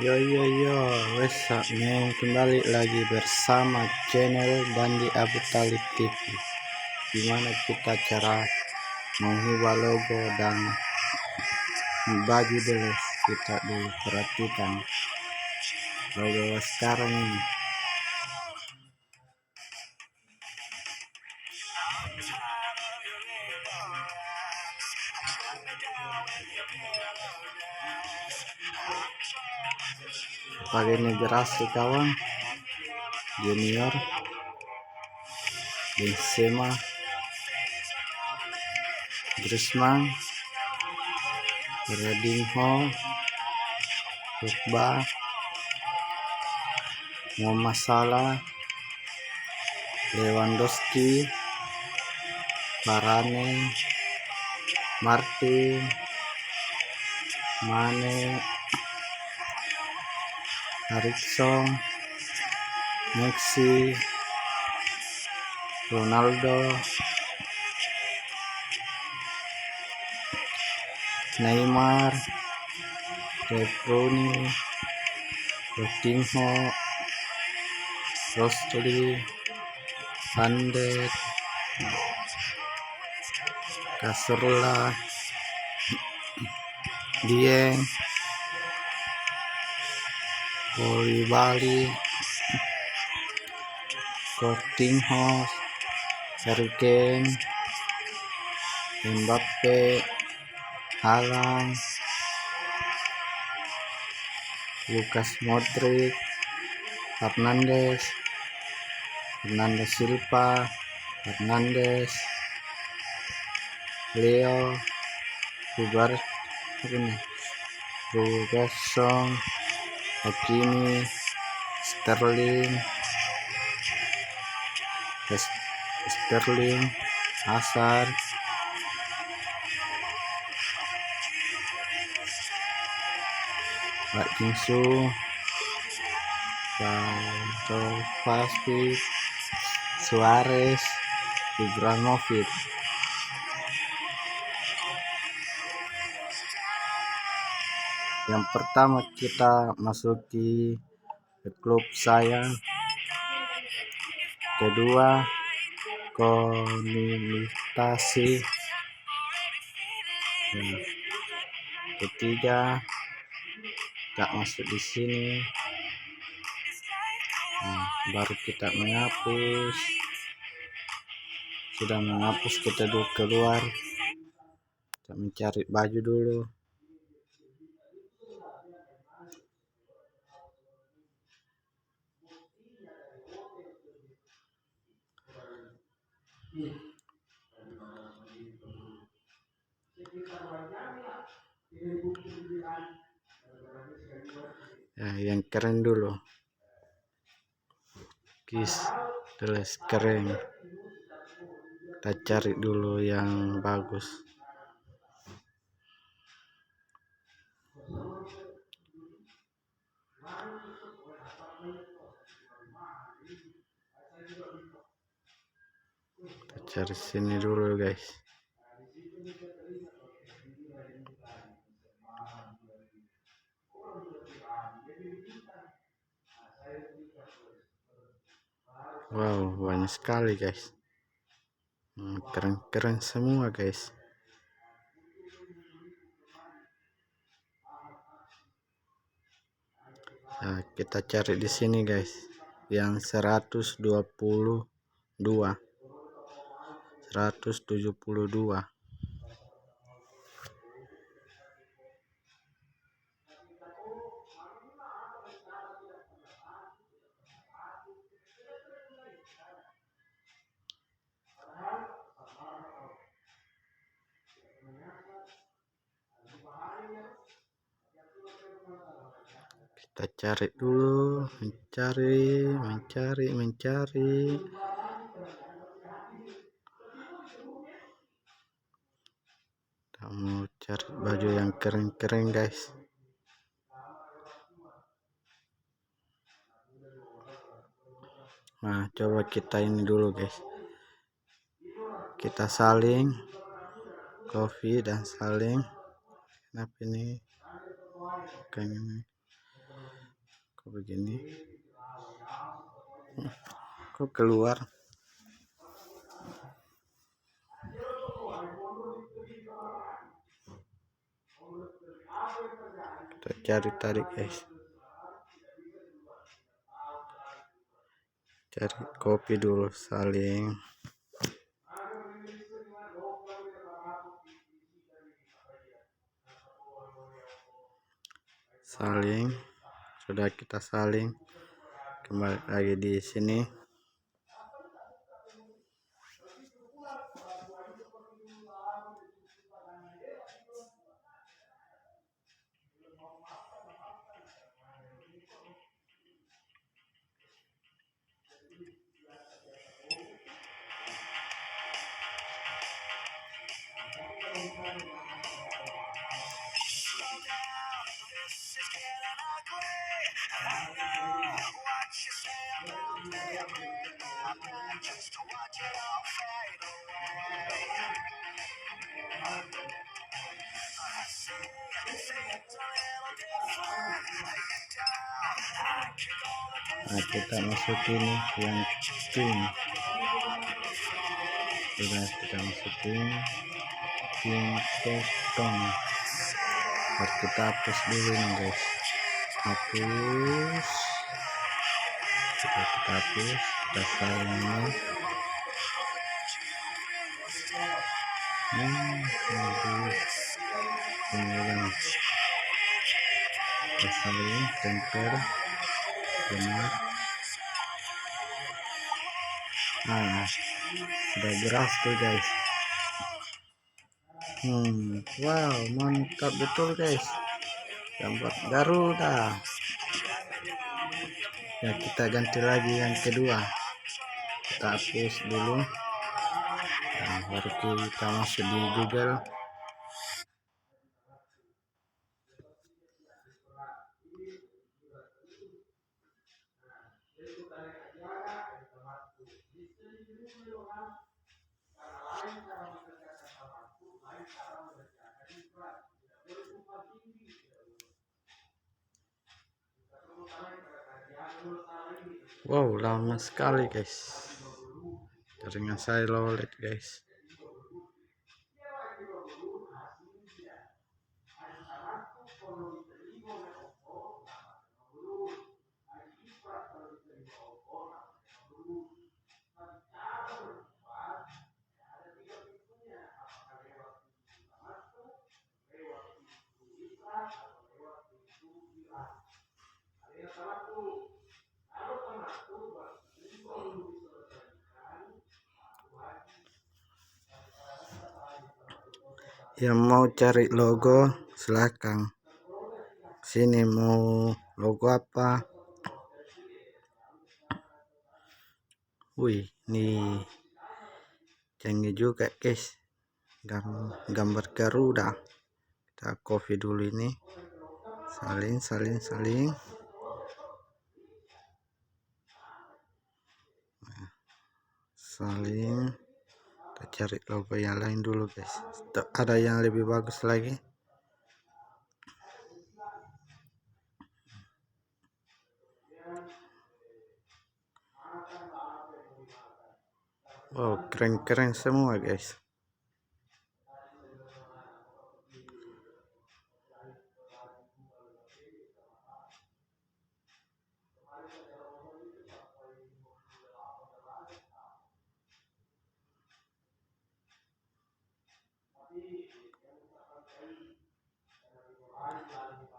Yo yo yo, wes kembali lagi bersama channel Dandi Abu Talib TV. Gimana kita cara mengubah logo dan baju dulu, kita dulu perhatikan logo sekarang ini. Pakai migrasi kawan, Junior, Benzema, Griezmann, Rodinho, Pogba, Muhammad Salah, Lewandowski, Varane, Martin, Mane, Erikson, Messi, Ronaldo, Neymar, De Bruyne, Coutinho, Rosli, Van Dijk, Cazorla, Dieng, Koulibaly, Coutinho, Harry Kane, Mbappe, Haaland, Lucas Modric, Fernandes Silva, Fernandes, Leo, Robertson, Hakimi, Sterling, Hazard, Pak Jinsu, Kovacic, Suarez, Ibrahimovic. Yang pertama kita masuki ke klub saya, kedua komunikasi, ketiga tak masuk di sini. Baru kita menghapus. Sudah menghapus, kita dulu keluar, kita mencari baju dulu. Yang keren dulu, tulis keren, kita cari dulu yang bagus. Kita cari sini dulu guys. Wow, banyak sekali guys. Keren-keren semua guys. Nah, kita cari di sini guys, yang 122, 172. Kita cari dulu, mencari. Kita mau cari baju yang keren-keren guys. Nah, coba kita ini dulu guys. Kita saling copy dan saling. Kenapa ini? Bukan ini. kok begini, kok keluar. Kita cari tarik guys, cari kopi dulu, saling sudah kita saling, kembali lagi di sini. Nah, kita masukin yang pink, sudah kita masukin pink potong. Harus kita hapus dulu nih guys, hapus, kita hapus, kita salin. Kemudian kita salin, tempel benar. Nah, sudah berhasil guys. Wow, mantap betul guys, gambar Garuda. Ya, kita ganti lagi yang kedua, kita hapus dulu. Nah, baru kita masuk di Google. Wow, lama sekali guys, jaringan saya lolet guys. Yang mau cari logo silakan sini, mau logo apa. Wih, nih canggih juga guys, gambar Garuda. Kita copy dulu ini, salin. Salin, kita cari logo yang lain dulu guys, ada yang lebih bagus lagi. Wow, keren semua guys.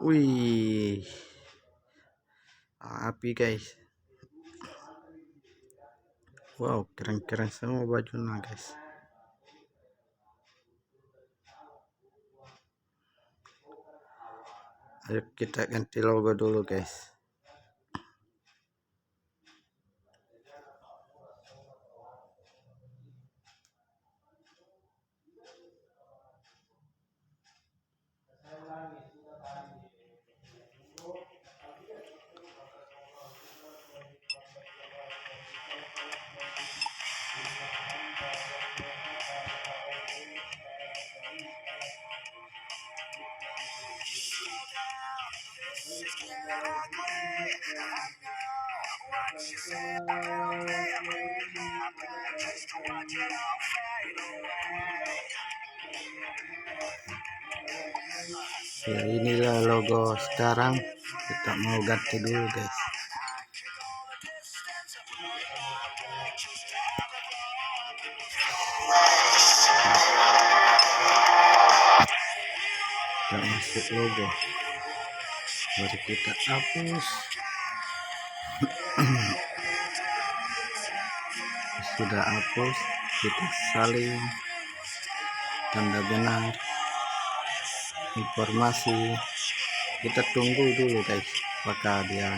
Wih, api guys. Wow, keren semua bajunya guys. Ayo kita ganti logo dulu guys. Ya, inilah logo sekarang. Kita mau ganti dulu guys. Kita masuk logo, baru kita hapus. Sudah hapus, kita salin tanda benar informasi. Kita tunggu dulu guys, apakah dia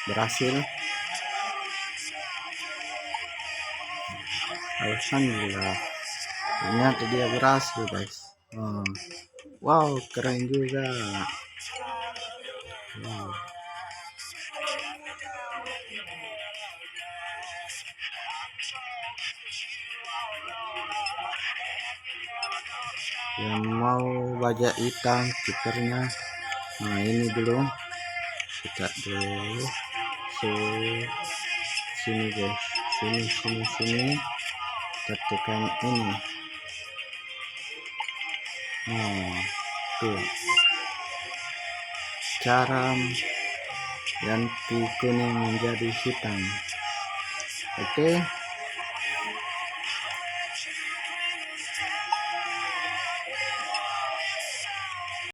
berhasil. Alhamdulillah, ternyata dia berhasil guys. Wow, keren juga. Wow. Yang mau baja hitam kipernya, nah ini dulu kita dulu sini guys, sini kita tekan ini. Tuh cara ganti kuning menjadi hitam. Oke.